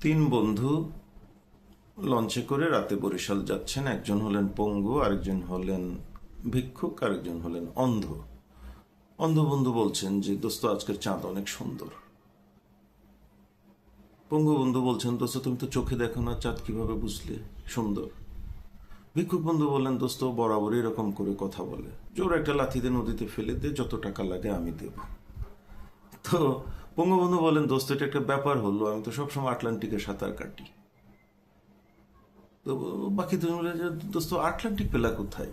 তিন বন্ধু লঞ্চে করে রাতে বরিশাল যাচ্ছেন। একজন হলেন পঙ্গু, আরেকজন হলেন ভিক্ষুক, আরেকজন হলেন অন্ধ। অন্ধ বন্ধু বলছেন যে দোস্ত আজকের চাঁদ অনেক সুন্দর। পঙ্গু বন্ধু বলছেন দোস্ত তুমি তো চোখে দেখো না, চাঁদ কিভাবে বুঝলে সুন্দর? ভিক্ষুক বন্ধু বললেন দোস্ত বরাবরই এরকম করে কথা বলে, জোর একটা লাথি দিয়ে নদীতে ফেলে দে, যত টাকা লাগে আমি দেব। তো পঙ্গু বন্ধু বলেন দোস্ত এটা একটা ব্যাপার হলো, আমি তো সবসময় আটলান্টিকে সাঁতার কাটি। তো বাকি তুমি বলে যে দোস্ত আটলান্টিক পেলা কোথায়?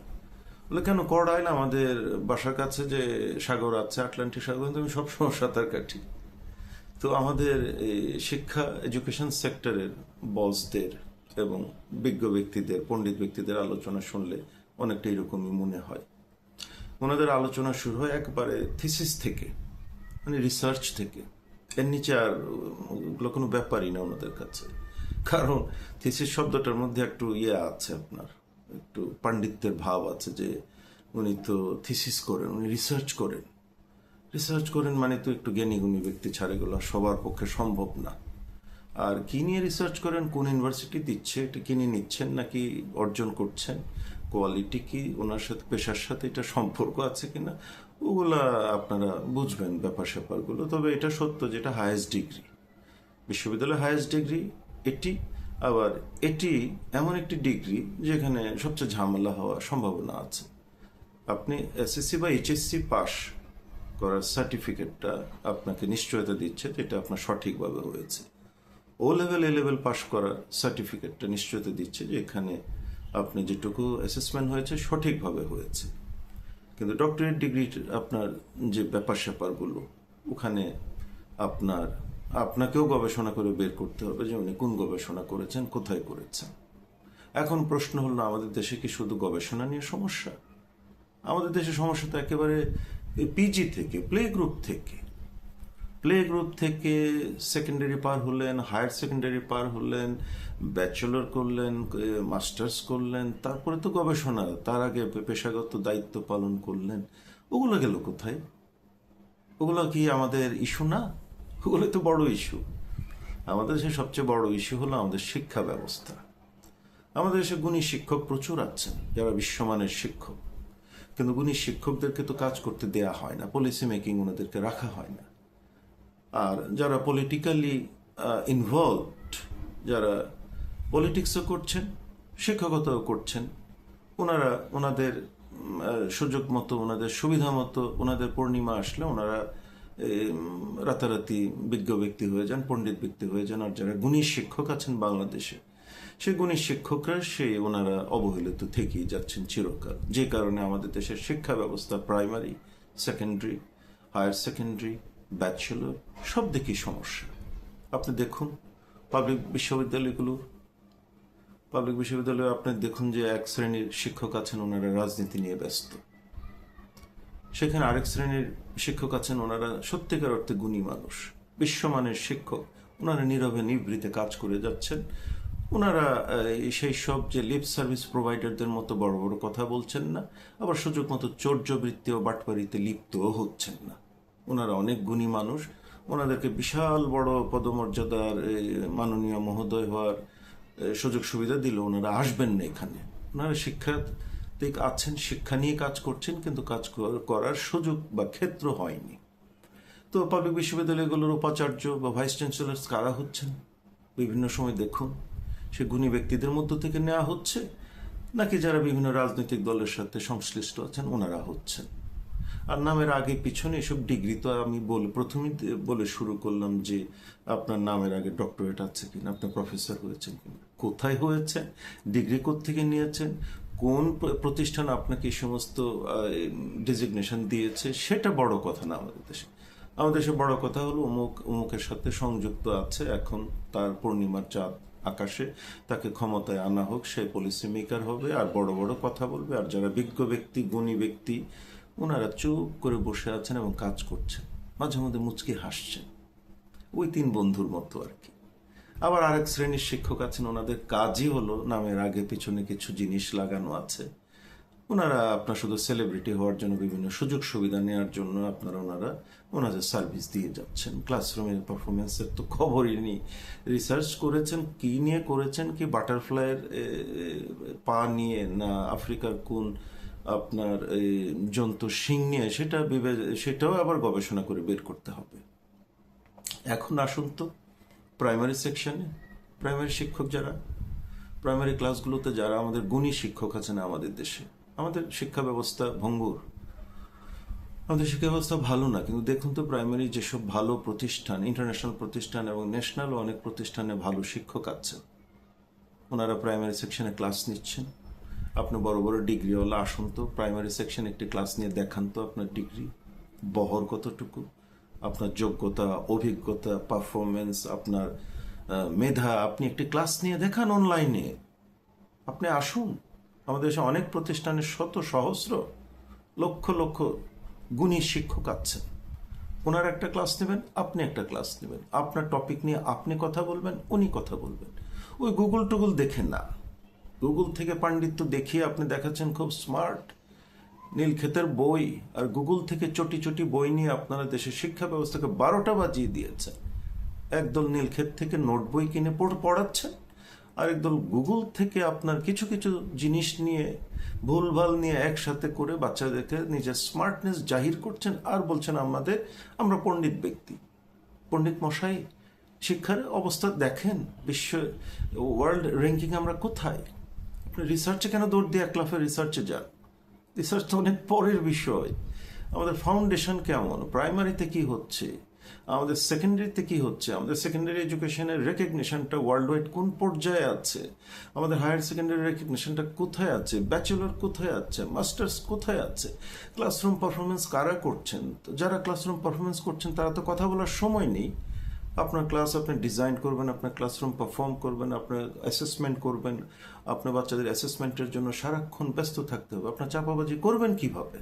বলে কেন, কড়াইল আমাদের বাসার কাছে যে সাগর আছে আটলান্টিক সাগর, কিন্তু আমি সবসময় সাঁতার কাটি। তো আমাদের এই শিক্ষা এডুকেশন সেক্টরের বসদের এবং বিজ্ঞ ব্যক্তিদের, পণ্ডিত ব্যক্তিদের আলোচনা শুনলে অনেকটা এরকমই মনে হয়। ওনাদের আলোচনা শুরু হয় একবারে থিসিস থেকে, মানে রিসার্চ থেকে। এর নিচে আর ওগুলো কোনো ব্যাপারই না ওনাদের কাছে। কারণ থিসিস শব্দটার মধ্যে একটু আছে, আপনার একটু পাণ্ডিত্যের ভাব আছে, যে উনি তো থিসিস করেন, উনি রিসার্চ করেন। রিসার্চ করেন মানে তো একটু জ্ঞানী গুণী ব্যক্তি ছাড়া এগুলো সবার পক্ষে সম্ভব না। আর কি নিয়ে রিসার্চ করেন, কোন ইউনিভার্সিটি দিচ্ছে, এটা কিনে নিচ্ছেন নাকি অর্জন করছেন, কোয়ালিটি কি, ওনার সাথে পেশার সাথে এটা সম্পর্ক আছে কিনা, ওগুলা আপনারা বুঝবেন ব্যাপার স্যাপারগুলো। তবে এটা সত্য যেটা হায়েস্ট ডিগ্রি, বিশ্ববিদ্যালয়ের হায়েস্ট ডিগ্রি এটি। আবার এটি এমন একটি ডিগ্রি যেখানে সবচেয়ে ঝামেলা হওয়ার সম্ভাবনা আছে। আপনি এসএসসি বা এইচএসসি পাস করার সার্টিফিকেটটা আপনাকে নিশ্চয়তা দিচ্ছে যে এটা আপনার সঠিকভাবে হয়েছে। ও লেভেল এ লেভেল পাস করার সার্টিফিকেটটা নিশ্চয়তা দিচ্ছে যে এখানে আপনি যেটুকু অ্যাসেসমেন্ট হয়েছে সঠিকভাবে হয়েছে। কিন্তু ডক্টরেট ডিগ্রি আপনার যে ব্যাপার স্যাপারগুলো, ওখানে আপনার আপনাকেও গবেষণা করে বের করতে হবে যে উনি কোন গবেষণা করেছেন, কোথায় করেছেন। এখন প্রশ্ন হলো আমাদের দেশে কি শুধু গবেষণা নিয়ে সমস্যা? আমাদের দেশে সমস্যা তো একেবারে পিজি থেকে, প্লে গ্রুপ থেকে সেকেন্ডারি পার হলেন, হায়ার সেকেন্ডারি পার হলেন, ব্যাচেলর করলেন, মাস্টার্স করলেন, তারপরে তো গবেষণা, তার আগে পেশাগত দায়িত্ব পালন করলেন। ওগুলো গেল কোথায়? ওগুলো কি আমাদের ইস্যু না? ওগুলো তো বড় ইস্যু। আমাদের দেশে সবচেয়ে বড় ইস্যু হলো আমাদের শিক্ষা ব্যবস্থা। আমাদের দেশে গুণী শিক্ষক প্রচুর আছেন যারা বিশ্বমানের শিক্ষক, কিন্তু গুণী শিক্ষকদেরকে তো কাজ করতে দেয়া হয় না, পলিসি মেকিং ওনাদেরকে রাখা হয় না। আর যারা পলিটিক্যালি ইনভলভড, যারা পলিটিক্সও করছেন, শিক্ষকতাও করছেন, ওনারা ওনাদের সুযোগ মতো, ওনাদের সুবিধা মতো, ওনাদের পূর্ণিমা আসলে ওনারা রাতারাতি বিজ্ঞ ব্যক্তি হয়ে যান, পণ্ডিত ব্যক্তি হয়ে যান। আর যারা গুণী শিক্ষক আছেন বাংলাদেশে, সেই গুণী শিক্ষকরা ওনারা অবহেলিত থেকেই যাচ্ছেন চিরকাল। যে কারণে আমাদের দেশের শিক্ষা ব্যবস্থা primary, secondary, higher secondary, bachelor সব দিকেই সমস্যা। আপনি দেখুন পাবলিক বিশ্ববিদ্যালয়ে আপনি দেখুন যে এক শ্রেণীর শিক্ষক আছেন ওনারা রাজনীতি নিয়ে ব্যস্ত, সেখানে আরেক শ্রেণীর শিক্ষক আছেন ওনারা সত্যিকার অর্থে গুণী মানুষ, বিশ্বমানের শিক্ষক, ওনারা নীরবে নিভৃতে কাজ করে যাচ্ছেন। ওনারা সেই সব যে লিপ সার্ভিস প্রোভাইডারদের মতো বড় বড় কথা বলছেন না, আবার সুযোগ মতো চৌর্যবৃত্তি ও বাটপাড়িতে লিপ্তও হচ্ছেন না। ওনারা অনেক গুণী মানুষ, ওনাদেরকে বিশাল বড় পদমর্যাদার মাননীয় মহোদয় হওয়ার সুযোগ সুবিধা দিল, ওনারা আসবেন না এখানে। ওনারা শিক্ষার্থী আছেন, শিক্ষা নিয়ে কাজ করছেন, কিন্তু কাজ করার সুযোগ বা ক্ষেত্র হয়নি। তো পাবলিক বিশ্ববিদ্যালয়গুলোর উপাচার্য বা ভাইস চ্যান্সেলর কারা হচ্ছেন বিভিন্ন সময় দেখুন, সে গুণী ব্যক্তিদের মধ্য থেকে নেওয়া হচ্ছে, নাকি যারা বিভিন্ন রাজনৈতিক দলের সাথে সংশ্লিষ্ট আছেন ওনারা হচ্ছেন। আর নামের আগে পিছনে এসব ডিগ্রি তো আমি প্রথমেই বলে শুরু করলাম যে আপনার নামের আগে ডক্টরেট আছে কিনা, আপনি প্রফেসর হয়েছেন কিনা, কোথায় হয়েছে, ডিগ্রি কোত্থেকে নিয়েছেন, কোন প্রতিষ্ঠান আপনাকে এই সমস্ত ডেজিগনেশন দিয়েছে, সেটা বড় কথা না আমাদের দেশে। আমাদের দেশে বড় কথা হলো অমুকের সাথে সংযুক্ত আছে, এখন তার পূর্ণিমার চাঁদ আকাশে, তাকে ক্ষমতায় আনা হোক, সে পলিসি মেকার হবে আর বড় বড় কথা বলবে। আর যারা বিজ্ঞ ব্যক্তি, গুণী ব্যক্তি, ওনারা চুপ করে বসে আছেন এবং কাজ করছেন, মাঝে মধ্যে মুচকি হাসছেন, ওই তিন বন্ধুর মতো আর কি। আবার আরেক শ্রেণীর শিক্ষক আছেন, ওনাদের কাজই হলো নামের আগে পিছনে কিছু জিনিস লাগানো আছে, ওনারা আপনার শুধু সেলিব্রিটি হওয়ার জন্য বিভিন্ন সুযোগ সুবিধা নেওয়ার জন্য ওনারা ওনাদের সার্ভিস দিয়ে যাচ্ছেন। ক্লাসরুমের পারফরমেন্সের তো খবরই নেই। রিসার্চ করেছেন কি নিয়ে করেছেন, কি বাটারফ্লাইয়ের পা নিয়ে না আফ্রিকার কোন আপনার এই জন্তুর শিং নিয়ে, সেটাও আবার গবেষণা করে বের করতে হবে। এখন আসুন তো প্রাইমারি সেকশনে, প্রাইমারি শিক্ষক যারা, প্রাইমারি ক্লাসগুলোতে যারা আমাদের গুণী শিক্ষক আছেন আমাদের দেশে। আমাদের শিক্ষা ব্যবস্থা ভঙ্গুর, আমাদের শিক্ষা ব্যবস্থা ভালো না, কিন্তু দেখুন তো প্রাইমারি যেসব ভালো প্রতিষ্ঠান, ইন্টারন্যাশনাল প্রতিষ্ঠান এবং ন্যাশনালও অনেক প্রতিষ্ঠানে ভালো শিক্ষক আছেন, ওনারা প্রাইমারি সেকশনে ক্লাস নিচ্ছেন। আপনি বড় বড় ডিগ্রিওয়ালা আসুন তো প্রাইমারি সেকশনে একটি ক্লাস নিয়ে দেখান তো আপনার ডিগ্রি বহর কতটুকু, আপনার যোগ্যতা, অভিজ্ঞতা, পারফরমেন্স, আপনার মেধা, আপনি একটি ক্লাস নিয়ে দেখান অনলাইনে। আপনি আসুন, আমাদের দেশে অনেক প্রতিষ্ঠানের শত সহস্র লক্ষ লক্ষ গুণী শিক্ষক আছেন। ওনার একটা ক্লাস নেবেন, আপনি একটা ক্লাস নেবেন, আপনার টপিক নিয়ে আপনি কথা বলবেন, উনি কথা বলবেন। ওই গুগল টুগল দেখে না, গুগল থেকে পাণ্ডিত্য দেখিয়ে আপনি দেখাচ্ছেন খুব স্মার্ট, নীলক্ষেতের বই, আর গুগল থেকে চটি চটি বই নিয়ে আপনারা দেশের শিক্ষা ব্যবস্থাকে 12টা বাজিয়ে দিয়েছেন। একদল নীলক্ষেত থেকে নোট বই কিনে পড়াচ্ছেন, আর একদল গুগল থেকে আপনার কিছু কিছু জিনিস নিয়ে ভুলভাল নিয়ে একসাথে করে বাচ্চাদেরকে নিজের স্মার্টনেস জাহির করছেন, আর বলছেন আমরা পণ্ডিত ব্যক্তি। পণ্ডিত মশাই, শিক্ষার অবস্থা দেখেন, বিশ্ব ওয়ার্ল্ড র্যাঙ্কিং আমরা কোথায়? আপনি রিসার্চে কেন দৌড় দিয়ে একলাফে রিসার্চে যান? রিসার্চ তো অনেক পরের বিষয়। আমাদের ফাউন্ডেশন কেমন, প্রাইমারিতে কি হচ্ছে, আমাদের সেকেন্ডারিতে কি হচ্ছে, আমাদের সেকেন্ডারি এডুকেশনের রেকগনিশনটা ওয়ার্ল্ড ওয়াইড কোন পর্যায়ে আছে, আমাদের হায়ার সেকেন্ডারি রেকগনিশনটা কোথায় আছে, ব্যাচেলর কোথায় আছে, মাস্টার্স কোথায় আছে, ক্লাসরুম পারফরমেন্স কারা করছেন? তো যারা ক্লাসরুম পারফরমেন্স করছেন তারা তো কথা বলার সময় নেই। আপনার ক্লাস আপনি ডিজাইন করবেন, আপনার ক্লাসরুম পারফর্ম করবেন, আপনার অ্যাসেসমেন্ট করবেন, আপনার বাচ্চাদের অ্যাসেসমেন্টের জন্য সারাক্ষণ ব্যস্ত থাকতে হবে। আপনার চাপাবাজি করবেন কিভাবে?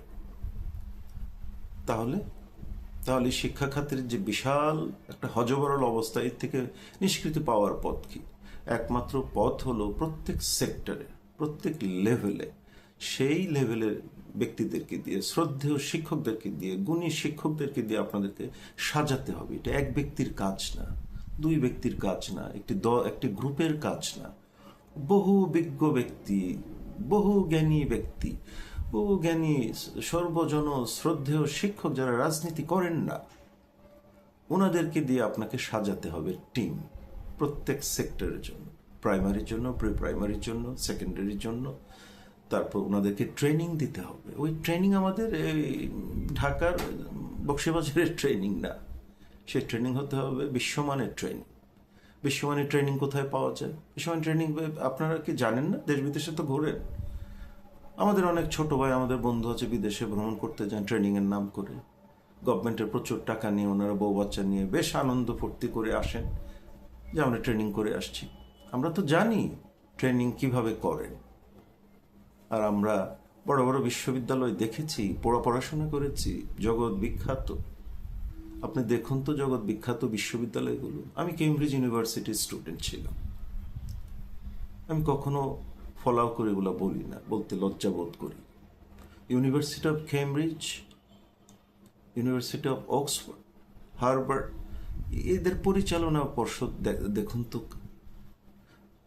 তাহলে শিক্ষা খাতের যে বিশাল একটা হযবরল অবস্থা, এর থেকে নিষ্কৃতি পাওয়ার পথ কি? একমাত্র পথ হলো প্রত্যেক সেক্টরে, প্রত্যেক লেভেলে, সেই লেভেলের ব্যক্তিদেরকে দিয়ে, শ্রদ্ধেয় শিক্ষকদেরকে দিয়ে, গুণী শিক্ষকদেরকে দিয়ে আপনাদেরকে সাজাতে হবে। এটা এক ব্যক্তির কাজ না, দুই ব্যক্তির কাজ না, একটি গ্রুপের কাজ না। বহু বিজ্ঞ ব্যক্তি, বহু জ্ঞানী ব্যক্তি, বহু জ্ঞানী সর্বজন শ্রদ্ধেয় শিক্ষক যারা রাজনীতি করেন না, ওনাদেরকে দিয়ে আপনাকে সাজাতে হবে টিম, প্রত্যেক সেক্টরের জন্য, প্রাইমারির জন্য, প্রি প্রাইমারির জন্য, সেকেন্ডারির জন্য। তারপর ওনাদেরকে ট্রেনিং দিতে হবে। ওই ট্রেনিং আমাদের এই ঢাকার বক্সিবাজারের ট্রেনিং না, সেই ট্রেনিং হতে হবে বিশ্বমানের ট্রেনিং। বিশ্বমানের ট্রেনিং কোথায় পাওয়া যায়? বিশ্বমানের ট্রেনিং আপনারা কি জানেন না? দেশ বিদেশে তো ঘোরেন। আমাদের অনেক ছোট ভাই, আমাদের বন্ধু আছে, বিদেশে ভ্রমণ করতে যান ট্রেনিংয়ের নাম করে। গভর্নমেন্টের প্রচুর টাকা নিয়ে ওনারা বউ বাচ্চা নিয়ে বেশ আনন্দ ফুর্তি করে আসেন যে আমরা ট্রেনিং করে আসছি। আমরা তো জানি ট্রেনিং কিভাবে করেন, আর আমরা বড় বড় বিশ্ববিদ্যালয় দেখেছি, পড়াশোনা করেছি, জগৎ বিখ্যাত। আপনি দেখুন তো জগৎ বিখ্যাত বিশ্ববিদ্যালয়গুলো। আমি কেমব্রিজ ইউনিভার্সিটির স্টুডেন্ট ছিলাম। আমি কখনো ফলাও করে এগুলো বলি না, বলতে লজ্জা বোধ করি। University of Cambridge, university of Oxford, Harvard, এদের পরিচালনা পর্ষদ দেখুন তো,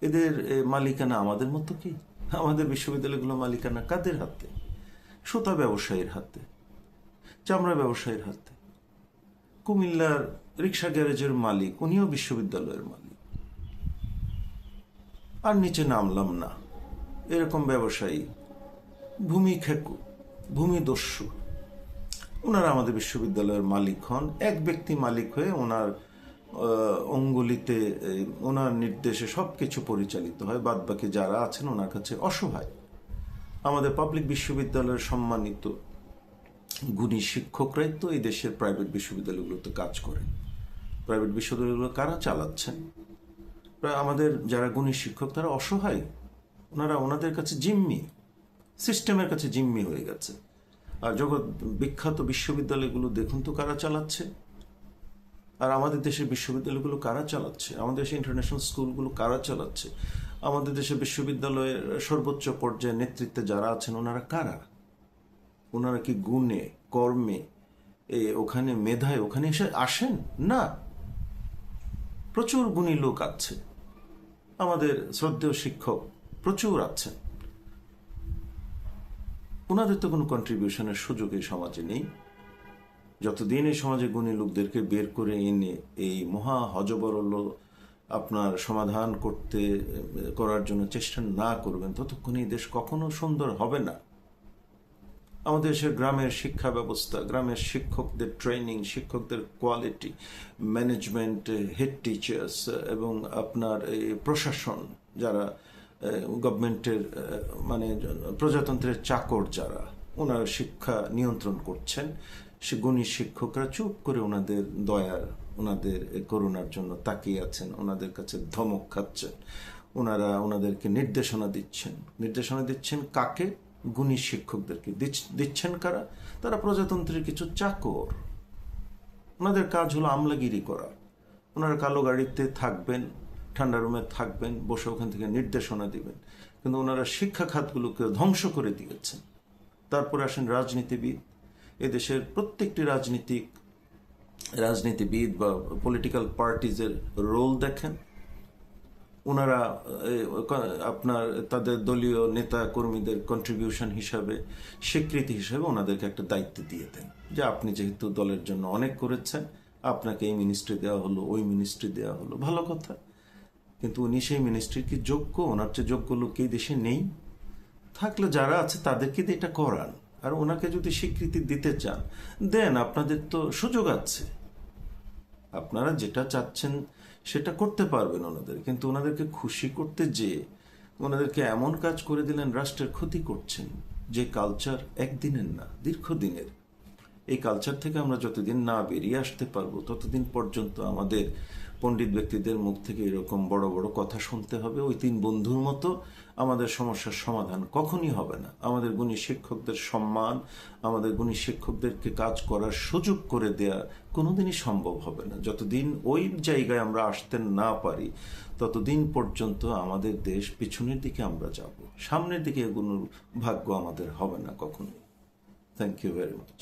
এদের মালিকানা আমাদের মতো কি? আমাদের বিশ্ববিদ্যালয়গুলো মালিকানা কাদের হাতে? সুতা ব্যবসায়ীর হাতে, চামড়া ব্যবসায়ীর হাতে। কুমিল্লার রিক্সা গ্যারেজের মালিক, উনিও বিশ্ববিদ্যালয়ের মালিক। আর নিচে নামলাম না, এরকম ব্যবসায়ী, ভূমি খেকু, ভূমিদস্যু, ওনারা আমাদের বিশ্ববিদ্যালয়ের মালিক হন। এক ব্যক্তি মালিক হয়ে ওনার অঙ্গুলিতে, ওনার নির্দেশে সব কিছু পরিচালিত হয়, বাদ বাকি যারা আছেন ওনার কাছে অসহায়। আমাদের পাবলিক বিশ্ববিদ্যালয়ের সম্মানিত গুণী শিক্ষকরাই তো এই দেশের প্রাইভেট বিশ্ববিদ্যালয়গুলোতে কাজ করেন। প্রাইভেট বিশ্ববিদ্যালয়গুলো কারা চালাচ্ছেন? আমাদের যারা গুণী শিক্ষক তারা অসহায়, ওনাদের কাছে জিম্মি, সিস্টেমের কাছে জিম্মি হয়ে গেছে। আর জগৎ বিখ্যাত বিশ্ববিদ্যালয়গুলো দেখুন তো কারা চালাচ্ছে। আর আমাদের দেশের বিশ্ববিদ্যালয়গুলো কারা চালাচ্ছে? আমাদের দেশের ইন্টারন্যাশনাল স্কুলগুলো কারা চালাচ্ছে? আমাদের দেশে বিশ্ববিদ্যালয়ের সর্বোচ্চ পর্যায়ে নেতৃত্বে যারা আছেন ওনারা কারা? ওনারা কি গুণে, কর্মে, ওখানে মেধায় ওখানে এসে আসেন? না, প্রচুর গুণী লোক আছে, আমাদের শ্রদ্ধেয় শিক্ষক প্রচুর আছেন, ওনাদের তো কোনো কন্ট্রিবিউশনের সুযোগ এই সমাজে নেই। যতদিন এই সমাজে গুণী লোকদেরকে বের করে এনে এই মহা হযবরল আপনার সমাধান করার জন্য চেষ্টা না করবেন, ততক্ষণ এই দেশ কখনো সুন্দর হবে না। আমাদের দেশের গ্রামের শিক্ষা ব্যবস্থা, গ্রামের শিক্ষকদের ট্রেনিং, শিক্ষকদের কোয়ালিটি, ম্যানেজমেন্ট, হেড টিচার্স এবং আপনার এই প্রশাসন, যারা গভর্নমেন্টের মানে প্রজাতন্ত্রের চাকর যারা ওনারা শিক্ষা নিয়ন্ত্রণ করছেন, সে গুণী শিক্ষকরা চুপ করে ওনাদের দয়ার, ওনাদের করুণার জন্য তাকিয়ে আছেন, ওনাদের কাছে ধমক খাচ্ছেন, ওনারা ওনাদেরকে নির্দেশনা দিচ্ছেন কাকে? গুণী শিক্ষকদেরকে দিচ্ছেন কারা? তারা প্রজাতন্ত্রের কিছু চাকর, ওনাদের কাজ হলো আমলাগিরি করা। ওনারা কালো গাড়িতে থাকবেন, ঠান্ডা রুমে থাকবেন, বসে ওখান থেকে নির্দেশনা দিবেন, কিন্তু ওনারা শিক্ষা খাতগুলোকে ধ্বংস করে দিয়েছেন। তারপর আসেন রাজনীতিবিদ। এদেশের প্রত্যেকটি রাজনীতিবিদ বা পলিটিক্যাল পার্টিজের রোল দেখেন, ওনারা আপনার তাদের দলীয় নেতা কর্মীদের কন্ট্রিবিউশন হিসাবে, স্বীকৃতি হিসাবে ওনাদেরকে একটা দায়িত্ব দিয়ে দেন যে আপনি যেহেতু দলের জন্য অনেক করেছেন, আপনাকে এই মিনিস্ট্রি দেওয়া হলো, ওই মিনিস্ট্রি দেওয়া হলো, ভালো কথা, কিন্তু উনি সেই মিনিস্ট্রির কি যোগ্য? ওনার চেয়ে যোগ্য লোক এই দেশে নেই? থাকলে যারা আছে তাদেরকে দিয়ে এটা করান। আর ওনাকে যদি স্বীকৃতি দিতে চান দেন, আপনাদের তো সুযোগ আছে, আপনারা যেটা চাচ্ছেন সেটা করতে পারবেন ওনাদের। কিন্তু ওনাদেরকে খুশি করতে যেয়ে ওনাদেরকে এমন কাজ করে দিলেন, রাষ্ট্রের ক্ষতি করছেন, যে কালচার একদিনের না, দীর্ঘদিনের। এই কালচার থেকে আমরা যতদিন না বেরিয়ে আসতে পারবো ততদিন পর্যন্ত আমাদের পণ্ডিত ব্যক্তিদের মুখ থেকে এরকম বড় বড় কথা শুনতে হবে। ওই তিন বন্ধুর মতো আমাদের সমস্যার সমাধান কখনই হবে না। আমাদের গুণী শিক্ষকদের সম্মান, আমাদের গুণী শিক্ষকদেরকে কাজ করার সুযোগ করে দেয়া কোনোদিনই সম্ভব হবে না। যতদিন ওই জায়গায় আমরা আসতে না পারি ততদিন পর্যন্ত আমাদের দেশ পিছনের দিকে আমরা যাব, সামনের দিকে এগোনোর ভাগ্য আমাদের হবে না কখনোই। Thank you very much.